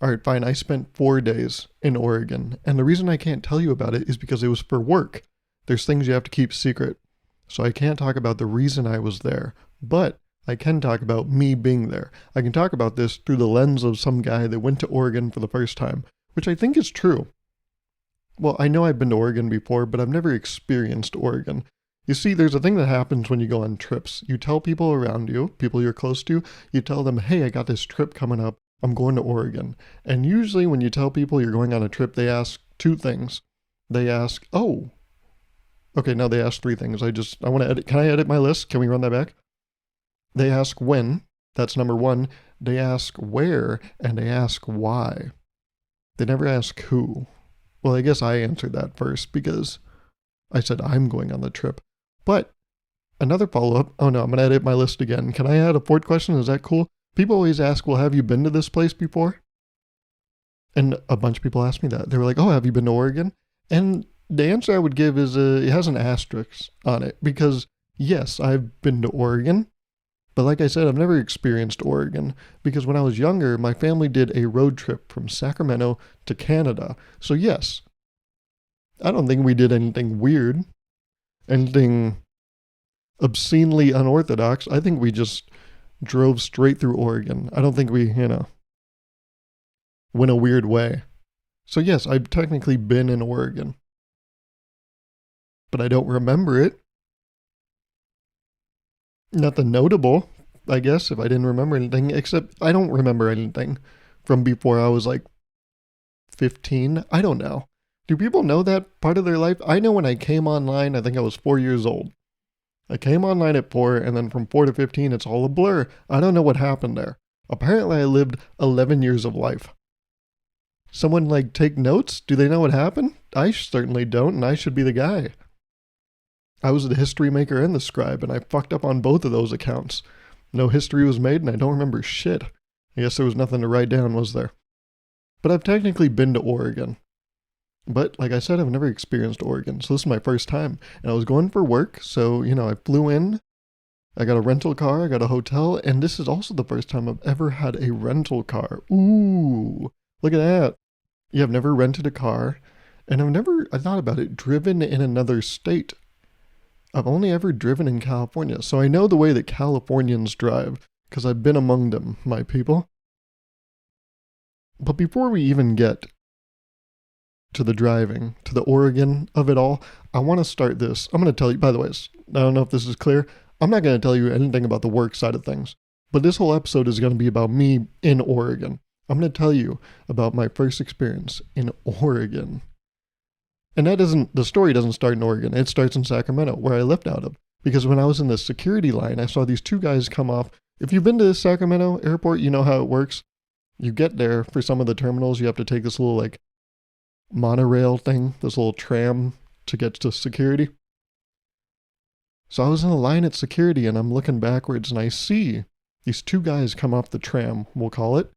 All right, fine. I spent 4 days in Oregon. And the reason I can't tell you about it is because it was for work. There's things you have to keep secret. So I can't talk about the reason I was there. But I can talk about me being there. I can talk about this through the lens of some guy that went to Oregon for the first time, which I think is true. Well, I know I've been to Oregon before, but I've never experienced Oregon. You see, there's a thing that happens when you go on trips. You tell people around you, people you're close to, you tell them, hey, I got this trip coming up. I'm going to Oregon. And usually when you tell people you're going on a trip, they ask two things. They ask, oh, okay, now they ask three things. I want to edit. Can I edit my list? Can we run that back? They ask when. That's number one. They ask where, and they ask why. They never ask who. Well, I guess I answered that first because I said I'm going on the trip. But another follow-up, oh no, I'm going to edit my list again. Can I add a fourth question? Is that cool? People always ask, well, have you been to this place before? And a bunch of people ask me that. They were like, oh, have you been to Oregon? And the answer I would give is it has an asterisk on it because, yes, I've been to Oregon. But like I said, I've never experienced Oregon because when I was younger, my family did a road trip from Sacramento to Canada. So yes, I don't think we did anything weird, anything obscenely unorthodox. I think we just drove straight through Oregon. I don't think we, went a weird way. So yes, I've technically been in Oregon, but I don't remember it. Nothing notable, I guess, if I didn't remember anything, except I don't remember anything from before I was like 15. I don't know. Do people know that part of their life? I know when I came online, I think I was 4 years old. I came online at 4, and then from 4 to 15, it's all a blur. I don't know what happened there. Apparently, I lived 11 years of life. Someone like take notes? Do they know what happened? I certainly don't, and I should be the guy. I was the history maker and the scribe, and I fucked up on both of those accounts. No history was made, and I don't remember shit. I guess there was nothing to write down, was there? But I've technically been to Oregon. But like I said, I've never experienced Oregon, so this is my first time. And I was going for work, so, I flew in. I got a rental car, I got a hotel, and this is also the first time I've ever had a rental car. Ooh, look at that. Yeah, I've never rented a car, and I thought about it, driven in another state. I've only ever driven in California, so I know the way that Californians drive, because I've been among them, my people. But before we even get to the driving, to the Oregon of it all, I want to start this. I'm going to tell you, by the way, I don't know if this is clear. I'm not going to tell you anything about the work side of things, but this whole episode is going to be about me in Oregon. I'm going to tell you about my first experience in Oregon. And the story doesn't start in Oregon. It starts in Sacramento, where I left out of. Because when I was in the security line, I saw these two guys come off. If you've been to the Sacramento airport, you know how it works. You get there, for some of the terminals, you have to take this little, monorail thing, this little tram to get to security. So I was in the line at security, and I'm looking backwards, and I see these two guys come off the tram, we'll call it.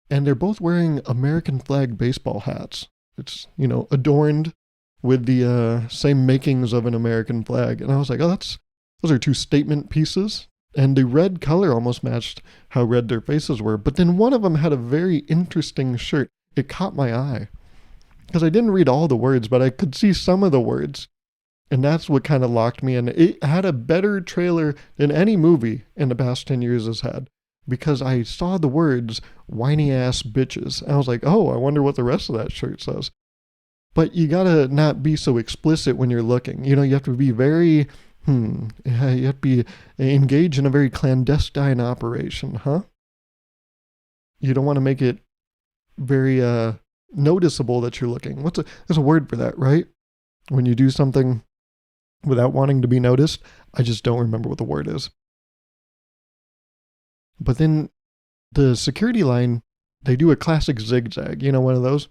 And they're both wearing American flag baseball hats. It's, adorned with the same makings of an American flag. And I was like, oh, those are two statement pieces. And the red color almost matched how red their faces were. But then one of them had a very interesting shirt. It caught my eye. Because I didn't read all the words, but I could see some of the words. And that's what kind of locked me in. It had a better trailer than any movie in the past 10 years has had. Because I saw the words, whiny ass bitches. And I was like, oh, I wonder what the rest of that shirt says. But you gotta not be so explicit when you're looking. You have to be very, you have to be engaged in a very clandestine operation, huh? You don't want to make it very noticeable that you're looking. There's a word for that, right? When you do something without wanting to be noticed. I just don't remember what the word is. But then the security line, they do a classic zigzag, one of those.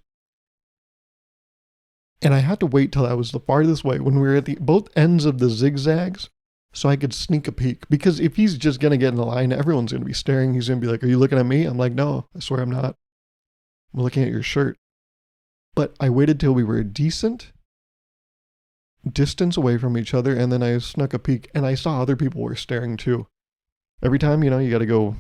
And I had to wait till I was the farthest way when we were at both ends of the zigzags so I could sneak a peek. Because if he's just going to get in the line, everyone's going to be staring. He's going to be like, are you looking at me? I'm like, no, I swear I'm not. I'm looking at your shirt. But I waited till we were a decent distance away from each other, and then I snuck a peek, and I saw other people were staring too. Every time, you got to go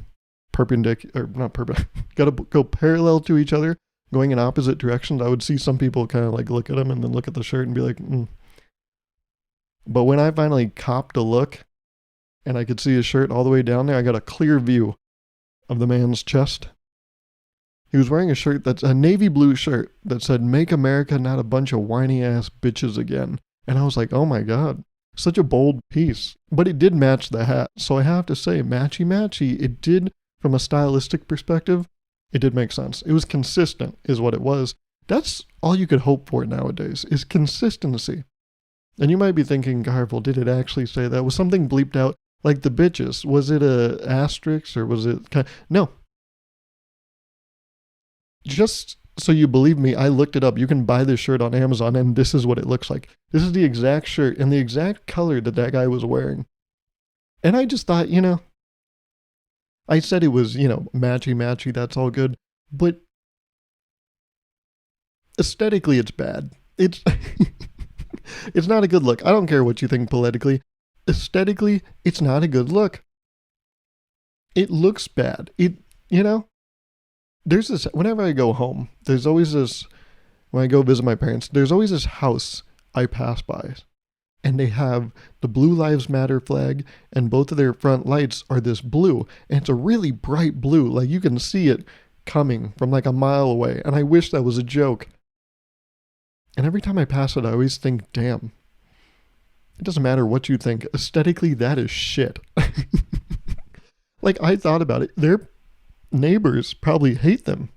perpendicular, or not perpendicular, gotta go parallel to each other, going in opposite directions, I would see some people kind of like look at them and then look at the shirt and be like, But when I finally copped a look and I could see his shirt all the way down there, I got a clear view of the man's chest. He was wearing a shirt that's a navy blue shirt that said, "Make America not a bunch of whiny ass bitches again." And I was like, oh my God, such a bold piece. But it did match the hat. So I have to say, matchy. It did, from a stylistic perspective, it did make sense. It was consistent, is what it was. That's all you could hope for nowadays, is consistency. And you might be thinking, Garvel, did it actually say that? Was something bleeped out? Like the bitches? Was it a asterisk or was it... No. Just so you believe me, I looked it up. You can buy this shirt on Amazon and this is what it looks like. This is the exact shirt and the exact color that guy was wearing. And I just thought, I said it was, matchy, that's all good. But aesthetically, it's bad. It's it's not a good look. I don't care what you think politically. Aesthetically, it's not a good look. It looks bad. There's this, whenever I go home, there's always this, when I go visit my parents, there's always this house I pass by. And they have the Blue Lives Matter flag, and both of their front lights are this blue. And it's a really bright blue. Like you can see it coming from like a mile away. And I wish that was a joke. And every time I pass it, I always think, damn, it doesn't matter what you think. Aesthetically, that is shit. Like I thought about it. Their neighbors probably hate them.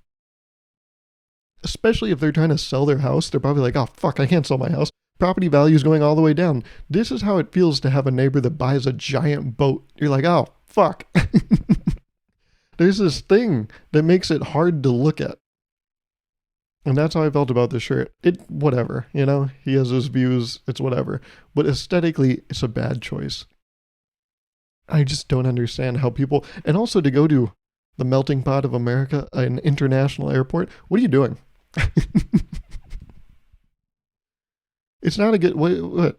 Especially if they're trying to sell their house. They're probably like, oh fuck, I can't sell my house. Property value is going all the way down. This is how it feels to have a neighbor that buys a giant boat. You're like, oh fuck. There's this thing that makes it hard to look at. And that's how I felt about this shirt. Whatever, he has his views, it's whatever. But aesthetically, it's a bad choice. I just don't understand how people, and also to go to the melting pot of America, an international airport, what are you doing? It's not a good, what?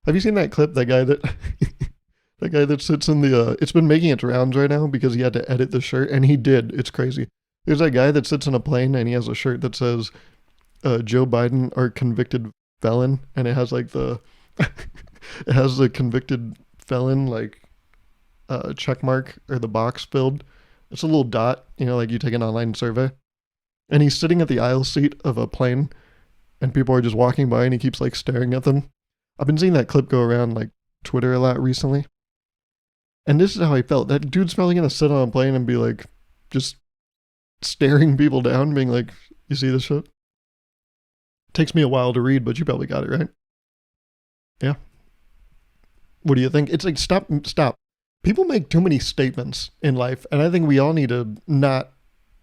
Have you seen that clip, that guy that sits in the, it's been making its rounds right now because he had to edit the shirt, and he did, it's crazy. There's that guy that sits in a plane and he has a shirt that says Joe Biden or convicted felon, and it has like it has the convicted felon like check mark or the box filled. It's a little dot, like you take an online survey. And he's sitting at the aisle seat of a plane and people are just walking by and he keeps like staring at them. I've been seeing that clip go around like Twitter a lot recently. And this is how I felt. That dude's probably going to sit on a plane and be like, just staring people down, being like, you see this shit? Takes me a while to read, but you probably got it, right? Yeah. What do you think? It's like, stop. People make too many statements in life, and I think we all need to not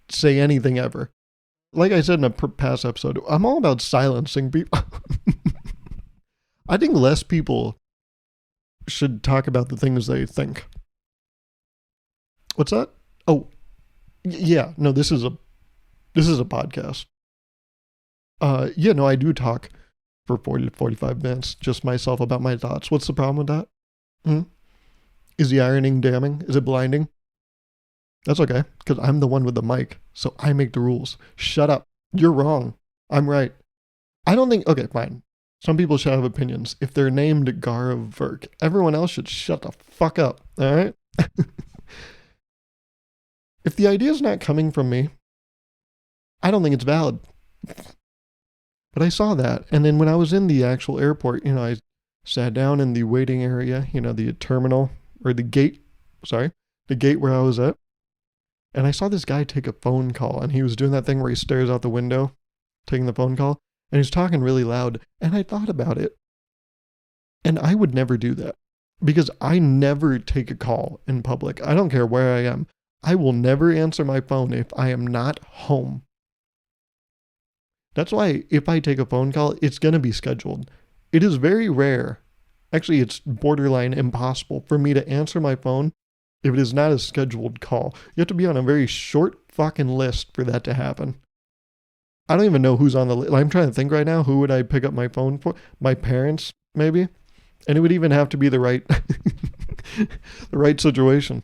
say anything ever. Like I said in a past episode, I'm all about silencing people. I think less people should talk about the things they think. What's that? Oh, yeah, no, this is a podcast. Yeah, no, I do talk for 40 to 45 minutes, just myself about my thoughts. What's the problem with that? Is the ironing damning? Is it blinding? That's okay, because I'm the one with the mic, so I make the rules. Shut up. You're wrong. I'm right. I don't think, okay, fine. Some people should have opinions. If they're named Gauruv Virk, everyone else should shut the fuck up, all right? If the idea is not coming from me, I don't think it's valid. But I saw that. And then when I was in the actual airport, I sat down in the waiting area, the terminal, or the gate where I was at. And I saw this guy take a phone call, and he was doing that thing where he stares out the window, taking the phone call, and he's talking really loud. And I thought about it. And I would never do that. Because I never take a call in public. I don't care where I am. I will never answer my phone if I am not home. That's why if I take a phone call, it's going to be scheduled. It is very rare. Actually, it's borderline impossible for me to answer my phone if it is not a scheduled call. You have to be on a very short fucking list for that to happen. I don't even know who's on the list. I'm trying to think right now, who would I pick up my phone for? My parents, maybe? And it would even have to be the right, the right situation.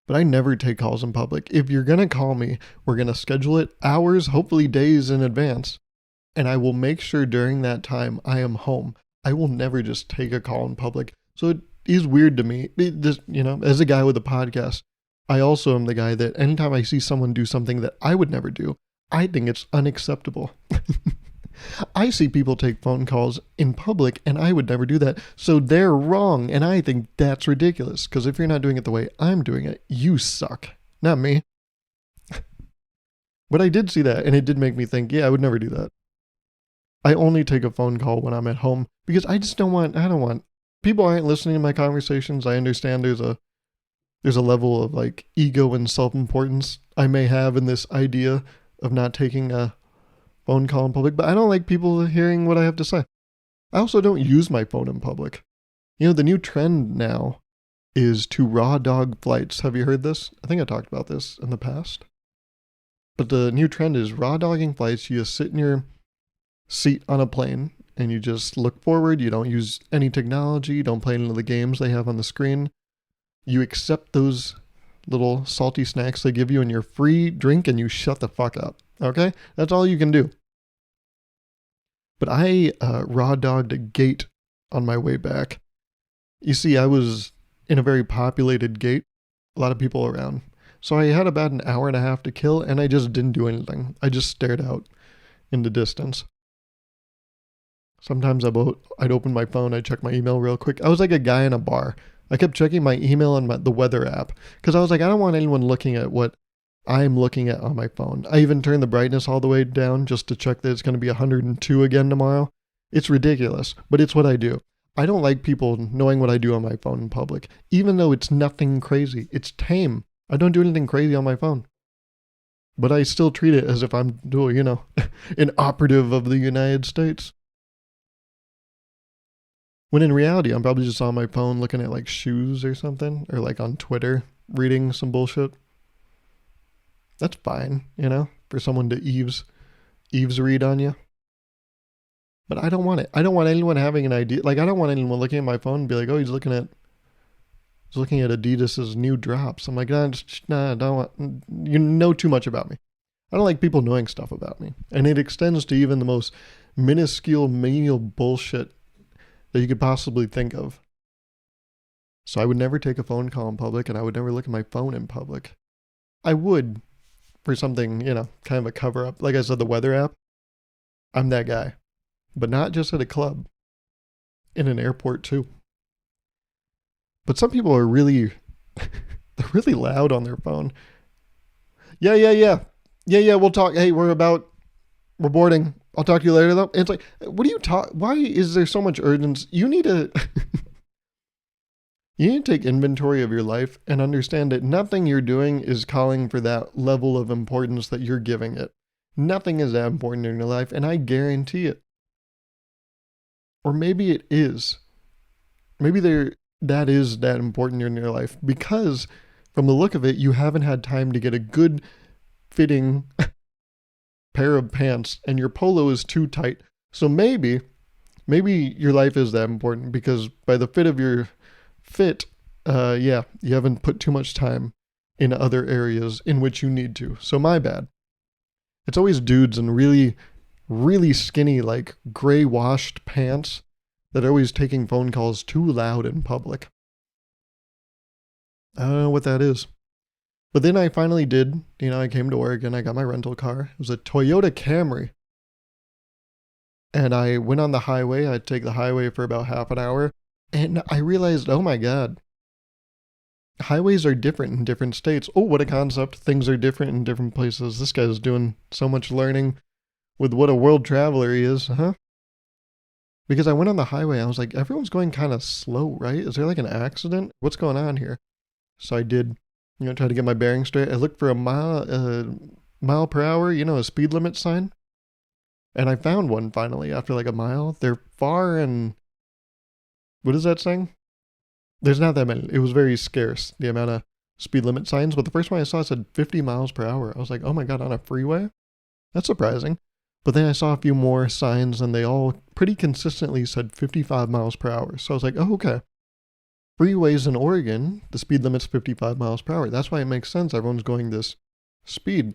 But I never take calls in public. If you're going to call me, we're going to schedule it hours, hopefully days in advance. And I will make sure during that time I am home. I will never just take a call in public. So it is weird to me. As a guy with a podcast, I also am the guy that anytime I see someone do something that I would never do, I think it's unacceptable. I see people take phone calls in public and I would never do that. So they're wrong. And I think that's ridiculous. Because if you're not doing it the way I'm doing it, you suck. Not me. But I did see that and it did make me think, yeah, I would never do that. I only take a phone call when I'm at home because I don't want people aren't listening to my conversations. I understand there's a level of like ego and self-importance I may have in this idea of not taking a phone call in public, but I don't like people hearing what I have to say. I also don't use my phone in public. The new trend now is to raw dog flights. Have you heard this? I think I talked about this in the past. But the new trend is raw dogging flights. You just sit in your seat on a plane and you just look forward. You don't use any technology. You don't play any of the games they have on the screen. You accept those little salty snacks they give you in your free drink and you shut the fuck up. Okay? That's all you can do. But I raw dogged a gate on my way back. You see, I was in a very populated gate, a lot of people around. So I had about an hour and a half to kill and I just didn't do anything. I just stared out in the distance. Sometimes I'd open my phone, I'd check my email real quick. I was like a guy in a bar. I kept checking my email and the weather app because I was like, I don't want anyone looking at what I'm looking at on my phone. I even turned the brightness all the way down just to check that it's going to be 102 again tomorrow. It's ridiculous, but it's what I do. I don't like people knowing what I do on my phone in public, even though it's nothing crazy. It's tame. I don't do anything crazy on my phone. But I still treat it as if I'm an operative of the United States. When in reality, I'm probably just on my phone looking at like shoes or something, or like on Twitter reading some bullshit. That's fine, for someone to eaves read on you. But I don't want it. I don't want anyone having an idea. Like, I don't want anyone looking at my phone and be like, oh, he's looking at Adidas's new drops. I'm like, nah, I don't want, you know too much about me. I don't like people knowing stuff about me. And it extends to even the most minuscule, menial bullshit that you could possibly think of. So I would never take a phone call in public and I would never look at my phone in public. I would for something, kind of a cover up. Like I said, the weather app. I'm that guy. But not just at a club. In an airport too. But some people are they're really loud on their phone. Yeah, we'll talk. Hey, we're boarding. I'll talk to you later though. It's like, what do you talk? Why is there so much urgency? You need to take inventory of your life and understand that nothing you're doing is calling for that level of importance that you're giving it. Nothing is that important in your life, and I guarantee it. Or maybe it is. Maybe that is that important in your life because from the look of it, you haven't had time to get a good fitting pair of pants and your polo is too tight. So maybe your life is that important because by the fit of your fit, you haven't put too much time in other areas in which you need to. So my bad. It's always dudes in really, really skinny, like gray washed pants that are always taking phone calls too loud in public. I don't know what that is. But then I finally did. I came to work and I got my rental car. It was a Toyota Camry. And I went on the highway. I'd take the highway for about half an hour. And I realized, oh my God, highways are different in different states. Oh, what a concept. Things are different in different places. This guy's doing so much learning with what a world traveler he is, huh? Because I went on the highway. I was like, everyone's going kind of slow, right? Is there like an accident? What's going on here? So I did, try to get my bearings straight. I looked for a mile per hour, a speed limit sign. And I found one finally after like a mile. They're far and what is that saying? There's not that many. It was very scarce, the amount of speed limit signs. But the first one I saw said 50 miles per hour. I was like, oh my God, on a freeway? That's surprising. But then I saw a few more signs and they all pretty consistently said 55 miles per hour. So I was like, oh, okay. freeways in Oregon, the speed limit's 55 miles per hour. That's why it makes sense. Everyone's going this speed.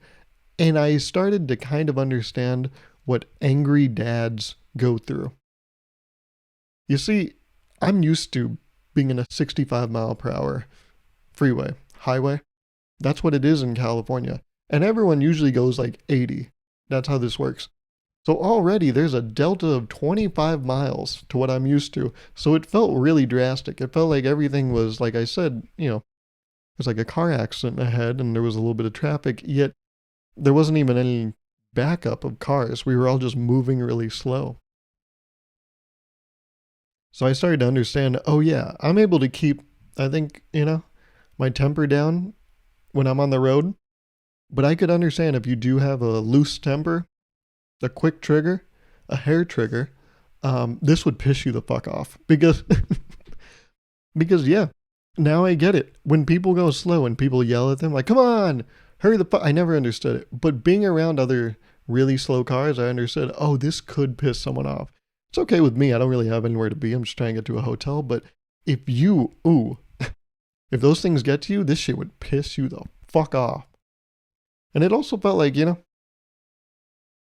And I started to kind of understand what angry dads go through. You see, I'm used to being in a 65 mile per hour freeway, highway. That's what it is in California. And everyone usually goes like 80. That's how this works. So already there's a delta of 25 miles to what I'm used to. So it felt really drastic. It felt like everything was, like I said, there's like a car accident ahead and there was a little bit of traffic, yet there wasn't even any backup of cars. We were all just moving really slow. So I started to understand, oh yeah, I'm able to keep, I think, my temper down when I'm on the road. But I could understand if you do have a loose temper, a quick trigger, a hair trigger, this would piss you the fuck off. Because, because yeah, now I get it. When people go slow and people yell at them, like, come on, hurry the fuck. I never understood it. But being around other really slow cars, I understood, oh, this could piss someone off. It's okay with me. I don't really have anywhere to be. I'm just trying to get to a hotel. But if if those things get to you, this shit would piss you the fuck off. And it also felt like,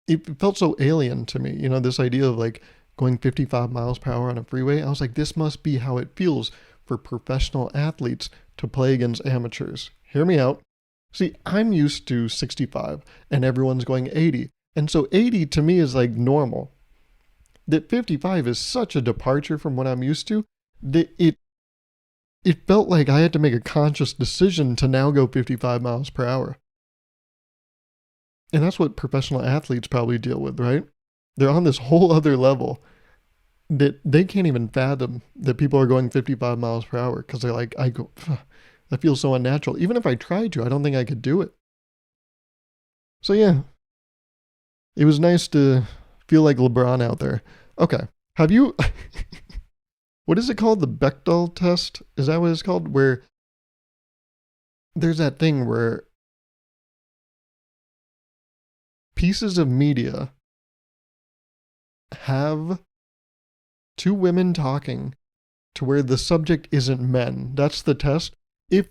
it felt so alien to me, this idea of like going 55 miles per hour on a freeway. I was like, this must be how it feels for professional athletes to play against amateurs. Hear me out. See, I'm used to 65 and everyone's going 80. And so 80 to me is like normal. That 55 is such a departure from what I'm used to that it felt like I had to make a conscious decision to now go 55 miles per hour. And that's what professional athletes probably deal with, right? They're on this whole other level that they can't even fathom that people are going 55 miles per hour because they're like, that feels so unnatural. Even if I tried to, I don't think I could do it. So yeah, it was nice to feel like LeBron out there. Okay, have you, what is it called? The Bechdel test? Is that what it's called? Where there's that thing where pieces of media have two women talking to where the subject isn't men. That's the test. If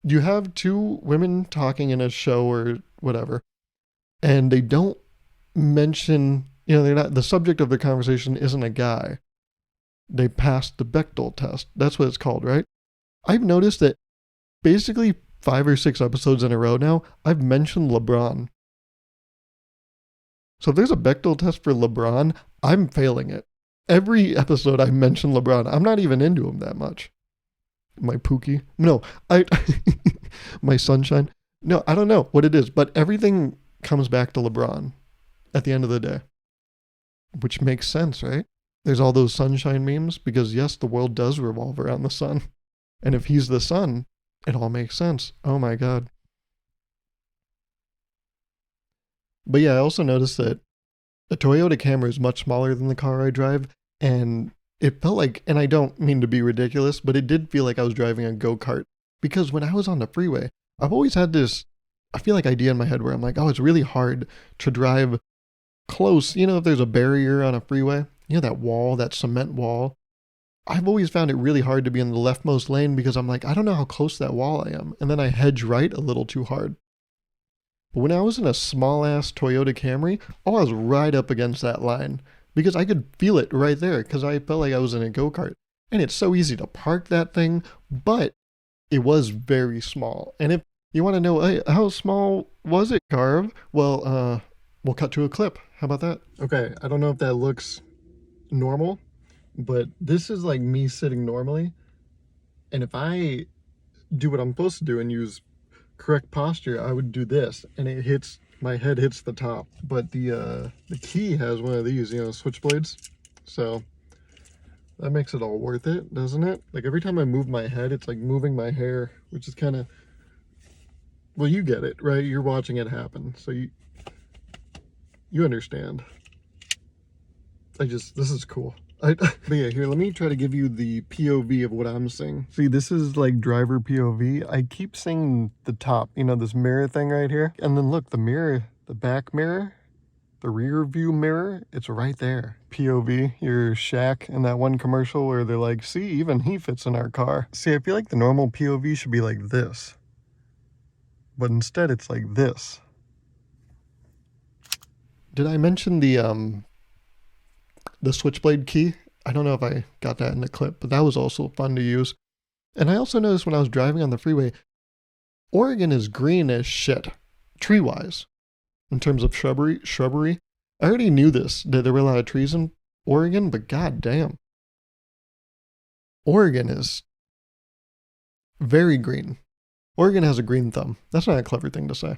you have two women talking in a show or whatever, and they don't mention, they're not, the subject of the conversation isn't a guy, they passed the Bechdel test. That's what it's called, right? I've noticed that basically 5 or 6 episodes in a row now, I've mentioned LeBron. So if there's a Bechdel test for LeBron, I'm failing it. Every episode I mention LeBron. I'm not even into him that much. My Pookie? No, my sunshine? No, I don't know what it is, but everything comes back to LeBron at the end of the day. Which makes sense, right? There's all those sunshine memes because yes, the world does revolve around the sun. And if he's the sun, it all makes sense. Oh my God. But yeah, I also noticed that the Toyota Camry is much smaller than the car I drive, and it felt like, and I don't mean to be ridiculous, but it did feel like I was driving a go-kart. Because when I was on the freeway, I've always had this, I feel like idea in my head where I'm like, oh, it's really hard to drive close. If there's a barrier on a freeway, that wall, that cement wall. I've always found it really hard to be in the leftmost lane because I'm like, I don't know how close that wall I am. And then I hedge right a little too hard. But when I was in a small ass Toyota Camry, I was right up against that line because I could feel it right there because I felt like I was in a go-kart. And it's so easy to park that thing, but it was very small. And if you want to know, hey, how small was it, Gauruv? Well, we'll cut to a clip. How about that? Okay, I don't know if that looks normal, but this is like me sitting normally. And if I do what I'm supposed to do and use correct posture, I would do this, and my head hits the top. But the key has one of these, switchblades. So that makes it all worth it, doesn't it? Like every time I move my head, it's like moving my hair, which is kind of, well, you get it, right? You're watching it happen, so you understand. This is cool. But yeah, here, let me try to give you the POV of what I'm seeing. See, this is like driver POV. I keep seeing the top, this mirror thing right here. And then look, the mirror, the back mirror The rear view mirror, it's right there. POV, your shack in that one commercial where they're like, see, even he fits in our car. See, I feel like the normal POV should be like this, but instead it's like this. Did I mention the switchblade key? I don't know if I got that in the clip, but that was also fun to use. And I also noticed when I was driving on the freeway, Oregon is green as shit, tree-wise, in terms of shrubbery. I already knew this, that there were a lot of trees in Oregon, but goddamn. Oregon is very green. Oregon has a green thumb. That's not a clever thing to say.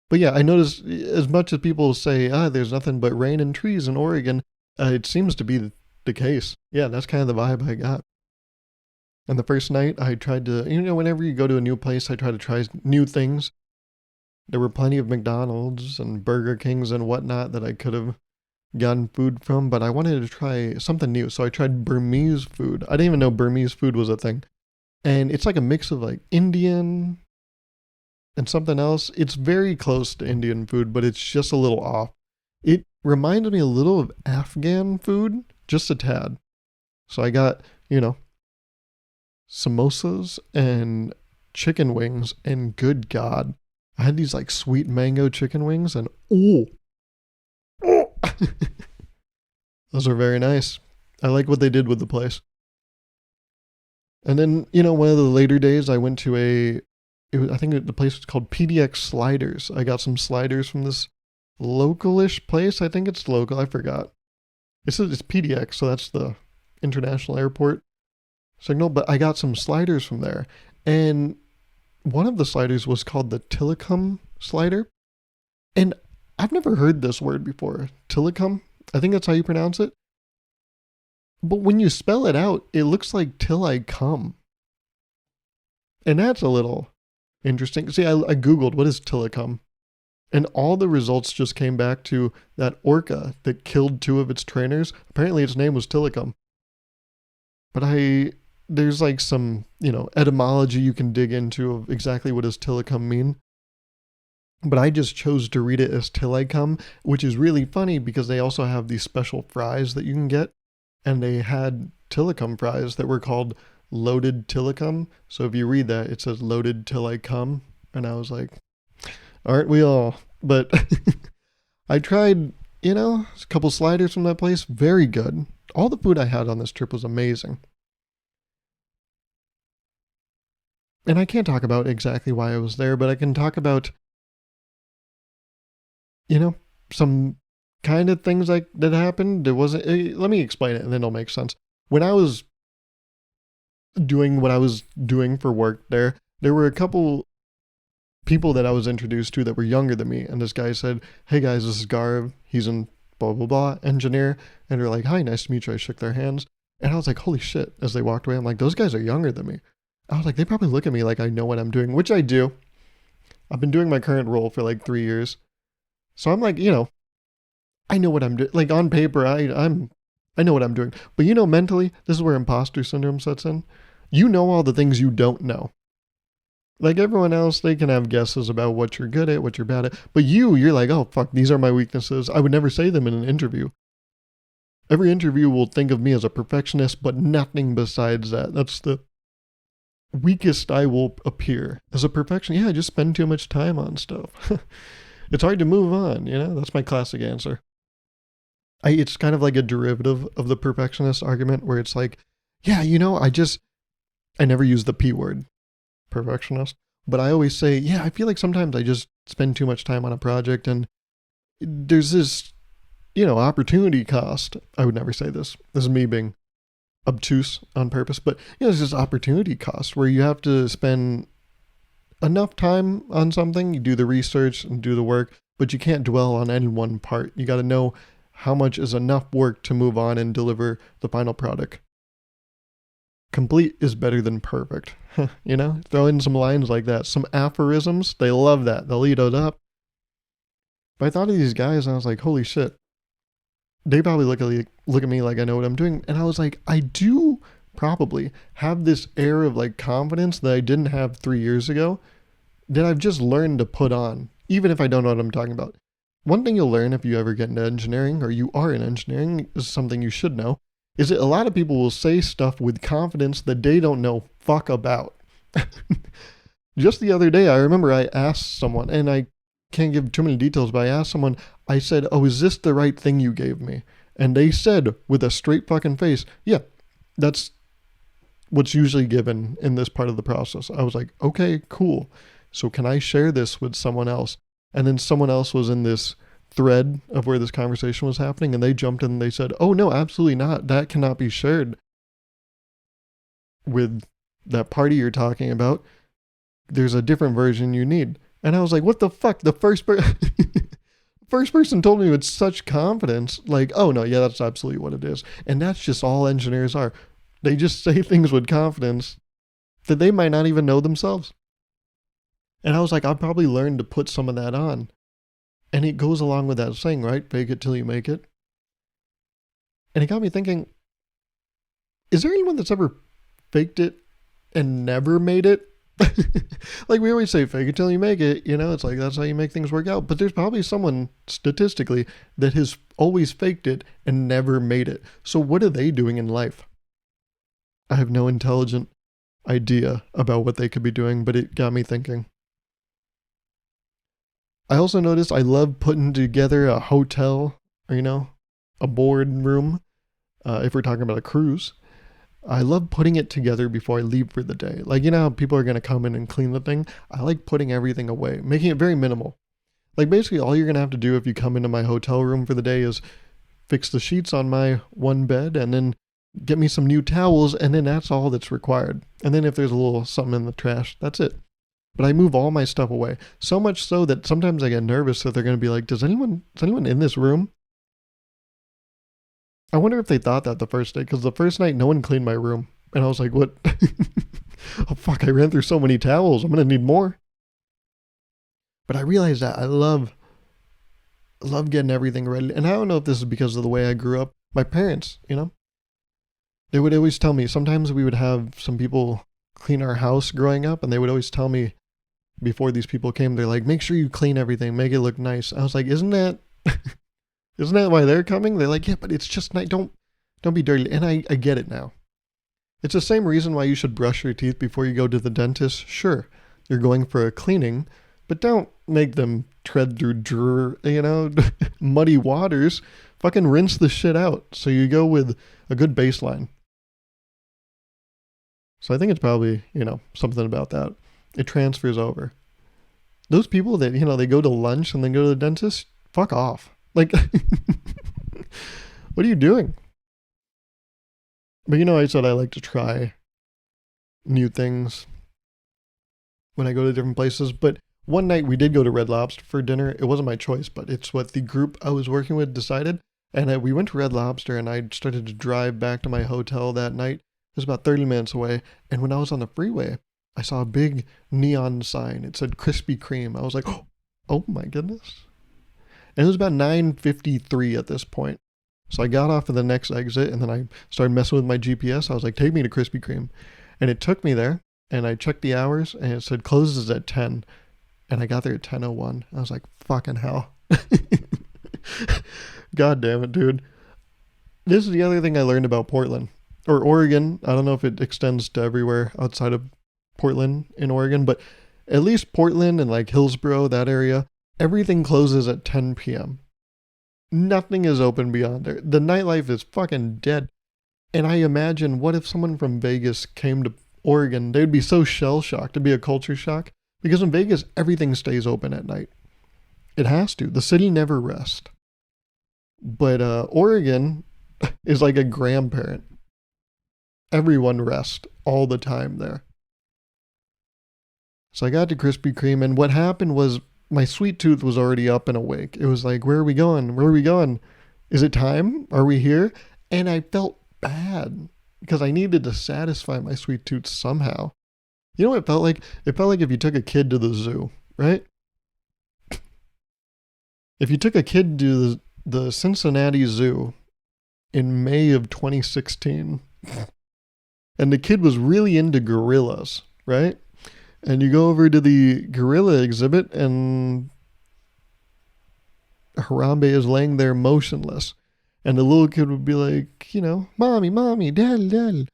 But yeah, I noticed as much as people say, there's nothing but rain and trees in Oregon, it seems to be the case. Yeah, that's kind of the vibe I got. And the first night, I tried to, whenever you go to a new place, I try to try new things. There were plenty of McDonald's and Burger Kings and whatnot that I could have gotten food from, but I wanted to try something new. So I tried Burmese food. I didn't even know Burmese food was a thing. And it's like a mix of like Indian and something else. It's very close to Indian food, but it's just a little off. It reminded me a little of Afghan food, just a tad. So I got, samosas and chicken wings, and good God, I had these like sweet mango chicken wings, and oh, those are very nice. I like what they did with the place. And then, one of the later days, I went to I think the place was called PDX Sliders. I got some sliders from this localish place. I think it's local. I forgot. It says it's PDX, so that's the international airport signal. But I got some sliders from there. And one of the sliders was called the Tillicum slider. And I've never heard this word before. Tillicum? I think that's how you pronounce it. But when you spell it out, it looks like till I come. And that's a little interesting. See, I Googled what is Tillicum. And all the results just came back to that orca that killed 2 of its trainers. Apparently its name was Tillicum. But there's like some, etymology you can dig into of exactly what does Tillicum mean. But I just chose to read it as till I come, which is really funny because they also have these special fries that you can get. And they had Tillicum fries that were called loaded Tillicum. So if you read that, it says loaded till I come. And I was like, aren't we all? But I tried, a couple sliders from that place. Very good. All the food I had on this trip was amazing. And I can't talk about exactly why I was there, but I can talk about, some kind of things like that happened. There wasn't, let me explain it and then it'll make sense. When I was doing what I was doing for work there were a couple people that I was introduced to that were younger than me. And this guy said, hey guys, this is Gauruv. He's in blah, blah, blah, engineer. And they're like, hi, nice to meet you. I shook their hands. And I was like, holy shit. As they walked away, I'm like, those guys are younger than me. I was like, they probably look at me like I know what I'm doing, which I do. I've been doing my current role for like 3 years. So I'm like, I know what I'm doing. Like on paper, I know what I'm doing. But mentally, this is where imposter syndrome sets in. You know all the things you don't know. Like everyone else, they can have guesses about what you're good at, what you're bad at. But you're like, oh, fuck, these are my weaknesses. I would never say them in an interview. Every interview will think of me as a perfectionist, but nothing besides that. That's the weakest I will appear. As a perfectionist, I just spend too much time on stuff. It's hard to move on, That's my classic answer. It's kind of like a derivative of the perfectionist argument where it's like, I never use the P word, perfectionist, but I always say, I feel like sometimes I just spend too much time on a project and there's this, opportunity cost. I would never say this. This is me being obtuse on purpose, but there's this opportunity cost where you have to spend enough time on something, you do the research and do the work, but you can't dwell on any one part. You got to know how much is enough work to move on and deliver the final product. Complete is better than perfect. Throw in some lines like that, some aphorisms. They love that. They'll eat it up. But I thought of these guys and I was like, holy shit. They probably look at me like I know what I'm doing. And I was like, I do probably have this air of like confidence that I didn't have 3 years ago that I've just learned to put on, even if I don't know what I'm talking about. one thing you'll learn if you ever get into engineering, or you are in engineering, is something you should know, is that a lot of people will say stuff with confidence that they don't know fuck about. Just the other day, I remember I asked someone, and I can't give too many details, but I asked someone, I said, oh, is this the right thing you gave me? And they said, with a straight fucking face, yeah, that's what's usually given in this part of the process. I was like, okay, cool. So can I share this with someone else? And then someone else was in this thread of where this conversation was happening, and they jumped in and they said, oh, no, absolutely not. That cannot be shared with that party you're talking about. There's a different version you need. And I was like, what the fuck? The first person told me with such confidence, like, oh, no, yeah, that's absolutely what it is. And that's just all engineers are. They just say things with confidence that they might not even know themselves. And I was like, I'll probably learn to put some of that on. And it goes along with that saying, right? Fake it till you make it. And it got me thinking, is there anyone that's ever faked it and never made it? Like we always say, fake it till you make it. It's like that's how you make things work out. But there's probably someone statistically that has always faked it and never made it. So what are they doing in life? I have no intelligent idea about what they could be doing, but it got me thinking. I also noticed I love putting together a hotel, or, a boardroom, if we're talking about a cruise. I love putting it together before I leave for the day. Like, how people are going to come in and clean the thing? I like putting everything away, making it very minimal. Like, basically, all you're going to have to do if you come into my hotel room for the day is fix the sheets on my one bed and then get me some new towels, and then that's all that's required. And then if there's a little something in the trash, that's it. But I move all my stuff away. So much so that sometimes I get nervous that they're going to be like, is anyone in this room? I wonder if they thought that the first day, because the first night no one cleaned my room. And I was like, what? Oh, fuck, I ran through so many towels. I'm going to need more. But I realized that I love getting everything ready. And I don't know if this is because of the way I grew up. My parents, they would always tell me, sometimes we would have some people clean our house growing up, and they would always tell me before these people came, they're like, make sure you clean everything, make it look nice. I was like, isn't that why they're coming? They're like, yeah, but it's just nice. Don't be dirty. And I get it now. It's the same reason why you should brush your teeth before you go to the dentist. Sure, you're going for a cleaning, but don't make them tread through, muddy waters. Fucking rinse the shit out. So you go with a good baseline. So I think it's probably, something about that. It transfers over. Those people that, they go to lunch and then go to the dentist, fuck off. Like, what are you doing? But I said I like to try new things when I go to different places. But one night we did go to Red Lobster for dinner. It wasn't my choice, but it's what the group I was working with decided. And we went to Red Lobster, and I started to drive back to my hotel that night. It was about 30 minutes away. And when I was on the freeway, I saw a big neon sign. It said Krispy Kreme. I was like, oh my goodness. And it was about 9:53 at this point. So I got off of the next exit, and then I started messing with my GPS. I was like, take me to Krispy Kreme. And it took me there, and I checked the hours, and it said closes at 10. And I got there at 10:01. I was like, fucking hell. God damn it, dude. This is the other thing I learned about Portland. Or Oregon. I don't know if it extends to everywhere outside of Portland in Oregon, but at least Portland and like Hillsborough, that area, everything closes at 10 p.m. Nothing is open beyond there. The nightlife is fucking dead. And I imagine, what if someone from Vegas came to Oregon? They'd be so shell-shocked. It'd be a culture shock. Because in Vegas, everything stays open at night. It has to. The city never rests. But Oregon is like a grandparent. Everyone rests all the time there. So I got to Krispy Kreme, and what happened was my sweet tooth was already up and awake. It was like, where are we going? Where are we going? Is it time? Are we here? And I felt bad because I needed to satisfy my sweet tooth somehow. You know what it felt like? It felt like if you took a kid to the zoo, right? If you took a kid to the Cincinnati Zoo in May of 2016, and the kid was really into gorillas, right? And you go over to the gorilla exhibit, and Harambe is laying there motionless. And the little kid would be like, mommy, mommy, daddy, daddy.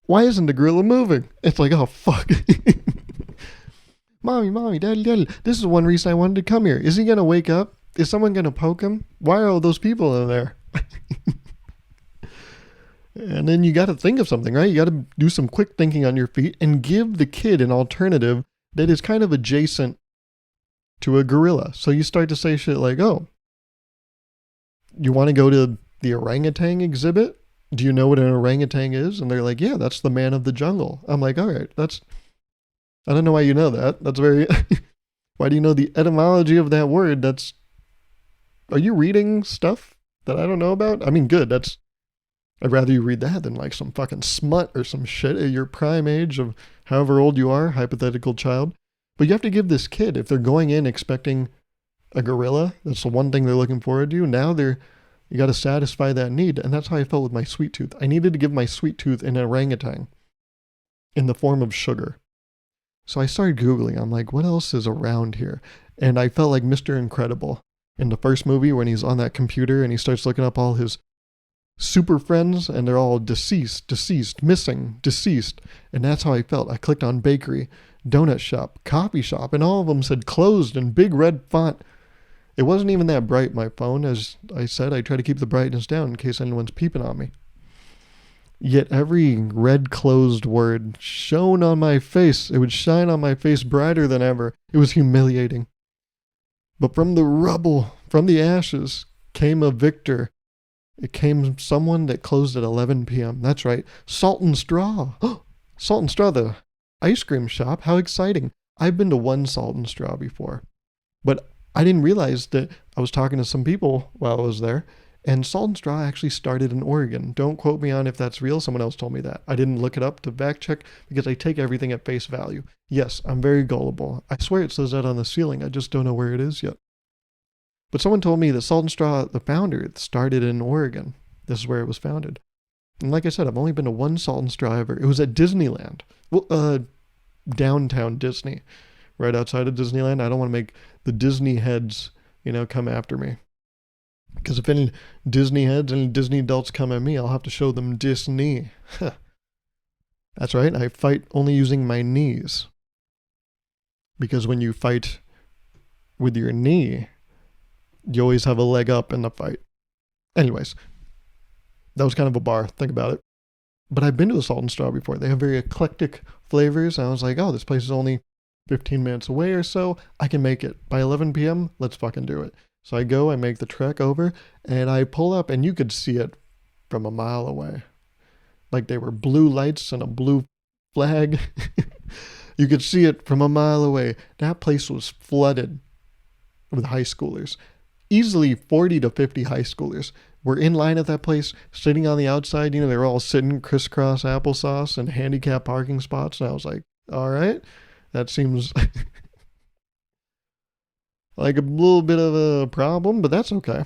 Why isn't the gorilla moving? It's like, oh, fuck. Mommy, mommy, daddy, daddy. This is one reason I wanted to come here. Is he going to wake up? Is someone going to poke him? Why are all those people in there? And then you got to think of something, right? You got to do some quick thinking on your feet and give the kid an alternative that is kind of adjacent to a gorilla. So you start to say shit like, oh, you want to go to the orangutan exhibit? Do you know what an orangutan is? And they're like, yeah, that's the man of the jungle. I'm like, all right, I don't know why you know that. That's very, why do you know the etymology of that word? Are you reading stuff that I don't know about? I mean, good. I'd rather you read that than like some fucking smut or some shit at your prime age of however old you are, hypothetical child. But you have to give this kid, if they're going in expecting a gorilla, that's the one thing they're looking forward to. Now you got to satisfy that need. And that's how I felt with my sweet tooth. I needed to give my sweet tooth an orangutan in the form of sugar. So I started Googling. I'm like, what else is around here? And I felt like Mr. Incredible in the first movie when he's on that computer and he starts looking up all his super friends and they're all deceased, missing, deceased. And that's how I felt. I clicked on bakery, donut shop, coffee shop, and all of them said closed in big red font. It wasn't even that bright, my phone. As I said, I try to keep the brightness down in case anyone's peeping on me. Yet every red closed word shone on my face. It would shine on my face brighter than ever. It was humiliating. But from the rubble, from the ashes, came a victor. It came someone that closed at 11 p.m. That's right. Salt and Straw. Salt and Straw, the ice cream shop. How exciting. I've been to one Salt and Straw before. But I didn't realize that I was talking to some people while I was there. And Salt and Straw actually started in Oregon. Don't quote me on if that's real. Someone else told me that. I didn't look it up to fact check because I take everything at face value. Yes, I'm very gullible. I swear it says that on the ceiling. I just don't know where it is yet. But someone told me that Salt and Straw, the founder, started in Oregon. This is where it was founded. And like I said, I've only been to one Salt and Straw ever. It was at Disneyland. Well, downtown Disney. Right outside of Disneyland. I don't want to make the Disney heads, come after me. Because if any Disney heads, any Disney adults come at me, I'll have to show them Disney. That's right, I fight only using my knees. Because when you fight with your knee, you always have a leg up in the fight. Anyways, that was kind of a bar, think about it. But I've been to a Salt and Straw before. They have very eclectic flavors. I was like, oh, this place is only 15 minutes away or so. I can make it. By 11 p.m., let's fucking do it. So I go, I make the trek over, and I pull up, and you could see it from a mile away. Like they were blue lights and a blue flag. You could see it from a mile away. That place was flooded with high schoolers. Easily 40 to 50 high schoolers were in line at that place, sitting on the outside. They were all sitting crisscross applesauce and handicap parking spots. And I was like, all right, that seems like a little bit of a problem, but that's okay.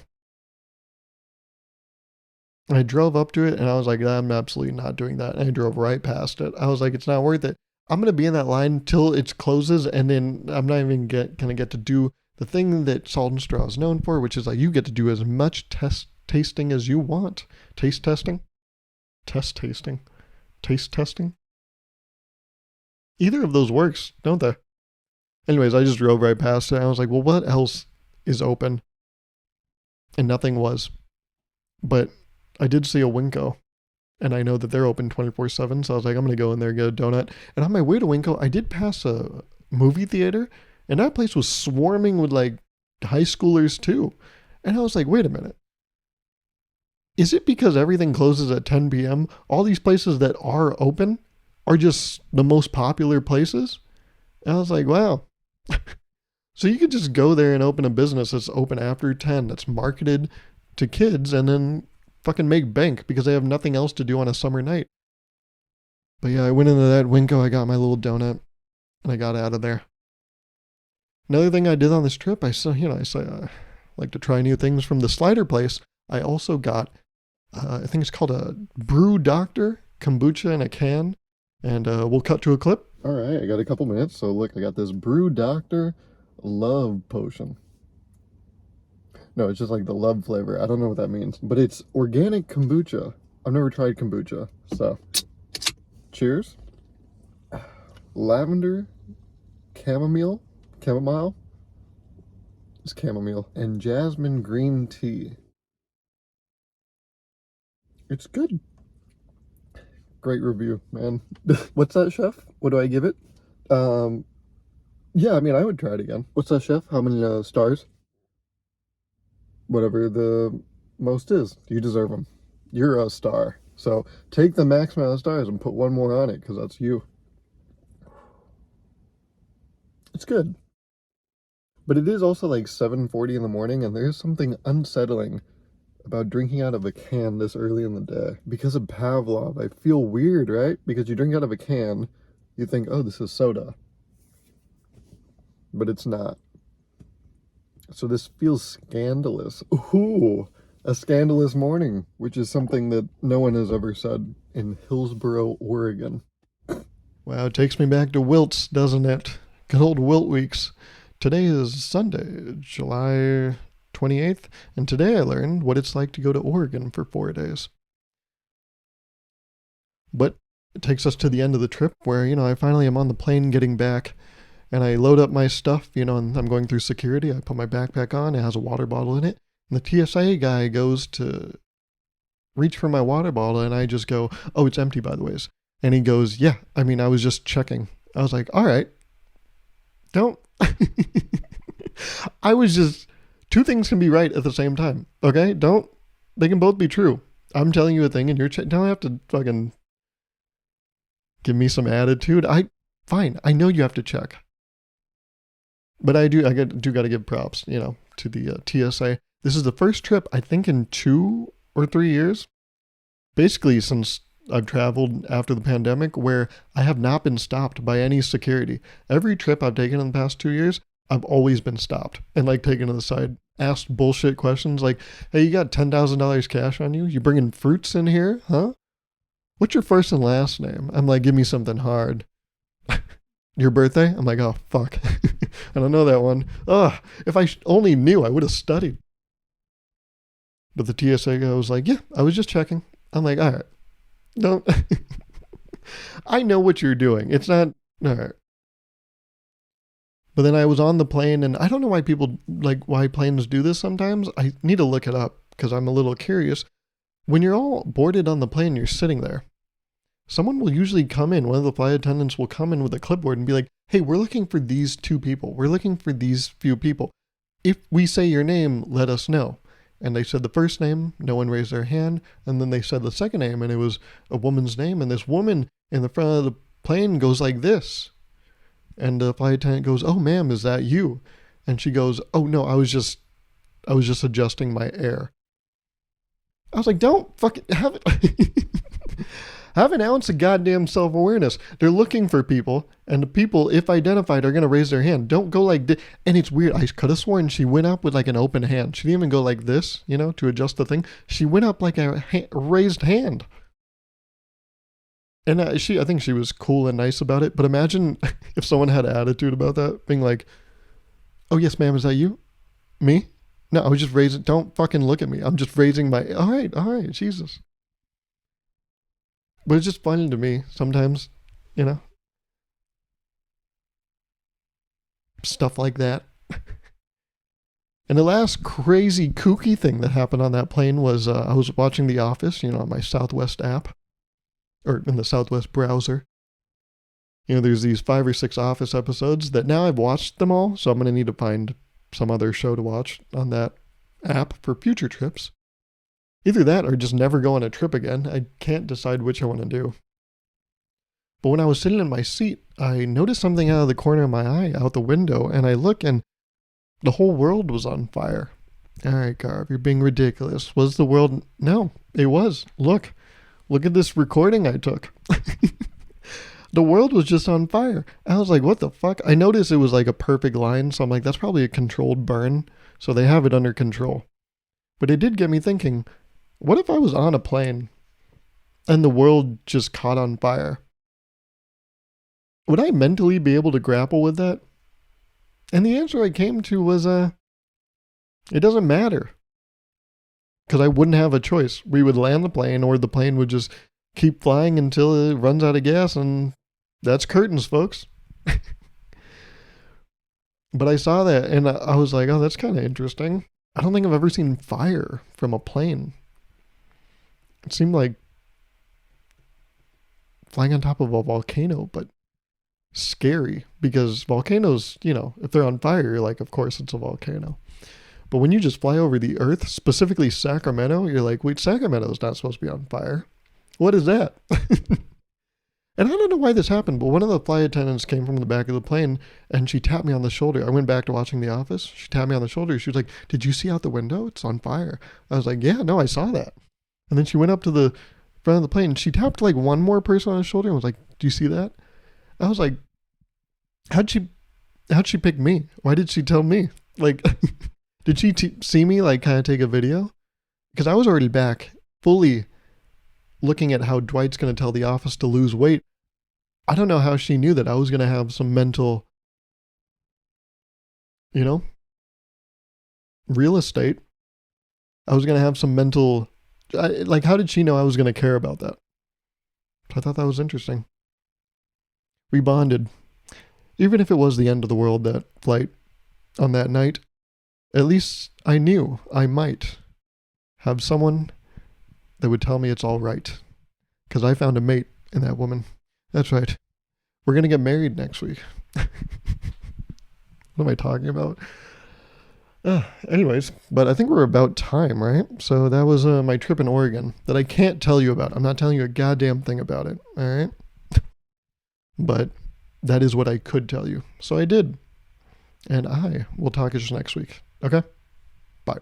I drove up to it and I was like, I'm absolutely not doing that. And I drove right past it. I was like, it's not worth it. I'm going to be in that line till it closes, and then I'm not even going to get to do the thing that Salt and Straw is known for, which is like you get to do as much tasting as you want. Taste testing? Test tasting? Taste testing? Either of those works, don't they? Anyways, I just drove right past it. I was like, well, what else is open? And nothing was. But I did see a Winco. And I know that they're open 24/7. So I was like, I'm going to go in there and get a donut. And on my way to Winco, I did pass a movie theater. And that place was swarming with like high schoolers too. And I was like, wait a minute. Is it because everything closes at 10 p.m.? All these places that are open are just the most popular places? And I was like, wow. So you could just go there and open a business that's open after 10, that's marketed to kids, and then fucking make bank because they have nothing else to do on a summer night. But yeah, I went into that Winco, I got my little donut, and I got out of there. Another thing I did on this trip, I like to try new things from the slider place. I also got, I think it's called a Brew Doctor Kombucha in a can. And we'll cut to a clip. All right, I got a couple minutes. So look, I got this Brew Doctor Love Potion. No, it's just like the love flavor. I don't know what that means, but it's organic kombucha. I've never tried kombucha, so cheers. Lavender, chamomile, it's chamomile, and jasmine green tea. It's good. Great review, man. What's that, chef? What do I give it? Um, yeah, I mean, I would try it again. What's that, chef? How many stars? Whatever the most is. You deserve them. You're a star. So take the max amount of stars and put one more on it because that's you. It's good. But it is also like 7:40 in the morning, and there's something unsettling about drinking out of a can this early in the day. Because of Pavlov, I feel weird, right? Because you drink out of a can, you think, oh, this is soda. But it's not. So this feels scandalous. Ooh, a scandalous morning, which is something that no one has ever said in Hillsboro, Oregon. Wow, it takes me back to Wilts, doesn't it? Good old Wilt weeks. Today is Sunday, July 28th, and today I learned what it's like to go to Oregon for 4 days. But it takes us to the end of the trip where, I finally am on the plane getting back, and I load up my stuff, and I'm going through security. I put my backpack on, it has a water bottle in it, and the TSA guy goes to reach for my water bottle, and I just go, oh, it's empty, by the way. And he goes, yeah, I mean, I was just checking. I was like, all right, don't. I was just, two things can be right at the same time, okay? They can both be true. I'm telling you a thing, and don't have to fucking give me some attitude. Fine, I know you have to check. But I do got to give props, to the TSA. This is the first trip, I think, in 2 or 3 years, basically since I've traveled after the pandemic, where I have not been stopped by any security. Every trip I've taken in the past 2 years, I've always been stopped and taken to the side, asked bullshit questions like, hey, you got $10,000 cash on you? You bringing fruits in here? Huh? What's your first and last name? I'm like, give me something hard. Your birthday? I'm like, oh, fuck. I don't know that one. Ugh, if I only knew, I would have studied. But the TSA guy was like, yeah, I was just checking. I'm like, all right. Don't. I know what you're doing. It's not. All right. But then I was on the plane, and I don't know why planes do this sometimes. I need to look it up because I'm a little curious. When you're all boarded on the plane, you're sitting there. Someone will usually come in, one of the flight attendants will come in with a clipboard and be like, hey, we're looking for these 2 people. We're looking for these few people. If we say your name, let us know. And they said the first name, no one raised their hand. And then they said the second name, and it was a woman's name. And this woman in the front of the plane goes like this. And the flight attendant goes, oh, ma'am, is that you? And she goes, oh, no, I was just adjusting my air. I was like, don't fucking have it. Have an ounce of goddamn self-awareness. They're looking for people, and the people, if identified, are going to raise their hand. Don't go like this. And it's weird. I could have sworn she went up with an open hand. She didn't even go like this, to adjust the thing. She went up like a raised hand. And I think she was cool and nice about it. But imagine if someone had an attitude about that, being like, oh, yes, ma'am, is that you? Me? No, I was just raising. Don't fucking look at me. I'm just raising my. All right, Jesus. But it's just funny to me sometimes, stuff like that. And the last crazy kooky thing that happened on that plane was I was watching The Office, on my Southwest app, or in the Southwest browser. There's these 5 or 6 Office episodes that now I've watched them all, so I'm going to need to find some other show to watch on that app for future trips. Either that or just never go on a trip again. I can't decide which I want to do. But when I was sitting in my seat, I noticed something out of the corner of my eye, out the window, and I look and the whole world was on fire. All right, Gauruv, you're being ridiculous. Was the world? No, it was. Look at this recording I took. The world was just on fire. I was like, what the fuck? I noticed it was a perfect line, so I'm like, that's probably a controlled burn, so they have it under control. But it did get me thinking, what if I was on a plane and the world just caught on fire? Would I mentally be able to grapple with that? And the answer I came to was, It doesn't matter because I wouldn't have a choice. We would land the plane, or the plane would just keep flying until it runs out of gas, and that's curtains, folks. But I saw that and I was like, oh, that's kind of interesting. I don't think I've ever seen fire from a plane. It seemed like flying on top of a volcano, but scary because volcanoes, if they're on fire, you're like, of course it's a volcano. But when you just fly over the earth, specifically Sacramento, you're like, wait, Sacramento's not supposed to be on fire. What is that? And I don't know why this happened, but one of the flight attendants came from the back of the plane and she tapped me on the shoulder. I went back to watching The Office. She tapped me on the shoulder. She was like, did you see out the window? It's on fire. I was like, yeah, no, I saw that. And then she went up to the front of the plane and she tapped like one more person on the shoulder and was like, do you see that? I was like, how'd she pick me? Why did she tell me? Like, did she see me like kind of take a video? Because I was already back fully looking at how Dwight's going to tell the office to lose weight. I don't know how she knew that I was going to have some mental, real estate. I was going to have some mental, like, how did she know I was going to care about that? I thought that was interesting. We bonded. Even if it was the end of the world, that flight on that night, at least I knew I might have someone that would tell me it's all right. Because I found a mate in that woman. That's right. We're going to get married next week. What am I talking about? Anyways, but I think we're about time, right? So that was my trip in Oregon that I can't tell you about. I'm not telling you a goddamn thing about it, all right? But that is what I could tell you. So I did. And I will talk to you next week. Okay? Bye.